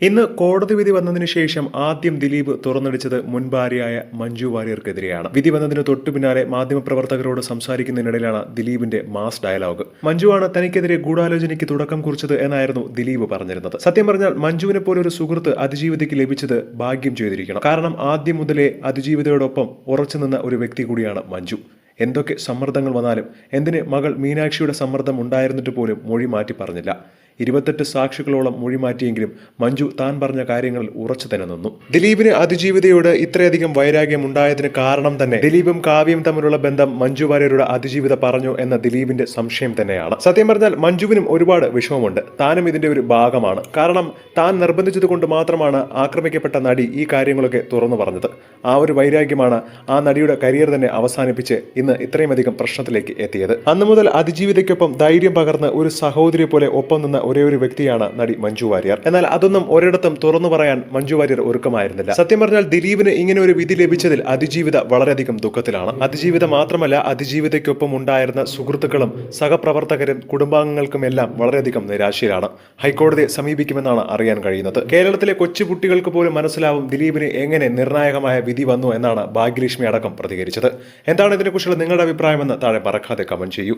ഇന്ന് കോടതി വിധി വന്നതിന് ശേഷം ആദ്യം ദിലീപ് തുറന്നടിച്ചത് മുൻ ഭാര്യയായ മഞ്ജു വാര്യർക്കെതിരെയാണ്. വിധി വന്നതിന് തൊട്ടു പിന്നാലെ മാധ്യമപ്രവർത്തകരോട് സംസാരിക്കുന്നതിനിടയിലാണ് ദിലീപിന്റെ മാസ് ഡയലോഗ്. മഞ്ജുവാണ് തനിക്കെതിരെ ഗൂഢാലോചനയ്ക്ക് തുടക്കം കുറിച്ചത് എന്നായിരുന്നു ദിലീപ് പറഞ്ഞിരുന്നത്. സത്യം പറഞ്ഞാൽ മഞ്ജുവിനെ പോലൊരു സുഹൃത്ത് അതിജീവിതയ്ക്ക് ലഭിച്ചത് ഭാഗ്യം ചെയ്തിരിക്കണം. കാരണം ആദ്യം മുതലേ അതിജീവിതയോടൊപ്പം ഉറച്ചുനിന്ന ഒരു വ്യക്തി കൂടിയാണ് മഞ്ജു. എന്തൊക്കെ സമ്മർദ്ദങ്ങൾ വന്നാലും എന്തിന് മകൾ മീനാക്ഷിയുടെ സമ്മർദ്ദം ഉണ്ടായിരുന്നിട്ട് പോലും മൊഴി മാറ്റി പറഞ്ഞില്ല. 28 സാക്ഷികളോളം മൊഴി മാറ്റിയെങ്കിലും മഞ്ജു താൻ പറഞ്ഞ കാര്യങ്ങളിൽ ഉറച്ചു തന്നെ നിന്നു. ദിലീപിന് അതിജീവിതയോട് ഇത്രയധികം വൈരാഗ്യം ഉണ്ടായതിന് കാരണം തന്നെ ദിലീപും കാവ്യയും തമ്മിലുള്ള ബന്ധം മഞ്ജു വാര്യരുടെ അതിജീവിത പറഞ്ഞു എന്ന ദിലീപിന്റെ സംശയം തന്നെയാണ്. സത്യം പറഞ്ഞാൽ മഞ്ജുവിനും ഒരുപാട് വിഷമമുണ്ട്. താനും ഇതിന്റെ ഒരു ഭാഗമാണ്. കാരണം താൻ നിർബന്ധിച്ചത് കൊണ്ട് മാത്രമാണ് ആക്രമിക്കപ്പെട്ട നടി ഈ കാര്യങ്ങളൊക്കെ തുറന്നു പറഞ്ഞത്. ആ ഒരു വൈരാഗ്യമാണ് ആ നടിയുടെ കരിയർ തന്നെ അവസാനിപ്പിച്ച് ഇന്ന് ഇത്രയുമധികം പ്രശ്നത്തിലേക്ക് എത്തിയത്. അന്നു മുതൽ അതിജീവിതയ്ക്കൊപ്പം ധൈര്യം പകർന്ന് ഒരു സഹോദരി പോലെ ഒപ്പം നിന്ന ഒരേ ഒരു വ്യക്തിയാണ് നടി മഞ്ജു വാര്യർ. എന്നാൽ അതൊന്നും ഒരിടത്തും തുറന്നു പറയാൻ മഞ്ജു വാര്യർ ഒരുക്കമായിരുന്നില്ല. സത്യം പറഞ്ഞാൽ ദിലീപിന് ഇങ്ങനെ ഒരു വിധി ലഭിച്ചതിൽ അതിജീവിത വളരെയധികം ദുഃഖത്തിലാണ്. അതിജീവിത മാത്രമല്ല, അതിജീവിതയ്ക്കൊപ്പം ഉണ്ടായിരുന്ന സുഹൃത്തുക്കളും സഹപ്രവർത്തകരും കുടുംബാംഗങ്ങൾക്കുമെല്ലാം വളരെയധികം നിരാശയിലാണ്. ഹൈക്കോടതിയെ സമീപിക്കുമെന്നാണ് അറിയാൻ കഴിയുന്നത്. കേരളത്തിലെ കൊച്ചുകുട്ടികൾക്ക് പോലും മനസ്സിലാവും ദിലീപിന് എങ്ങനെ നിർണായകമായ വിധി വന്നു എന്നാണ് ഭാഗ്യലക്ഷ്മി അടക്കം പ്രതികരിച്ചത്. എന്താണ് ഇതിനെക്കുറിച്ചുള്ള നിങ്ങളുടെ അഭിപ്രായമെന്ന് താഴെ മറക്കാതെ കമന്റ് ചെയ്യൂ.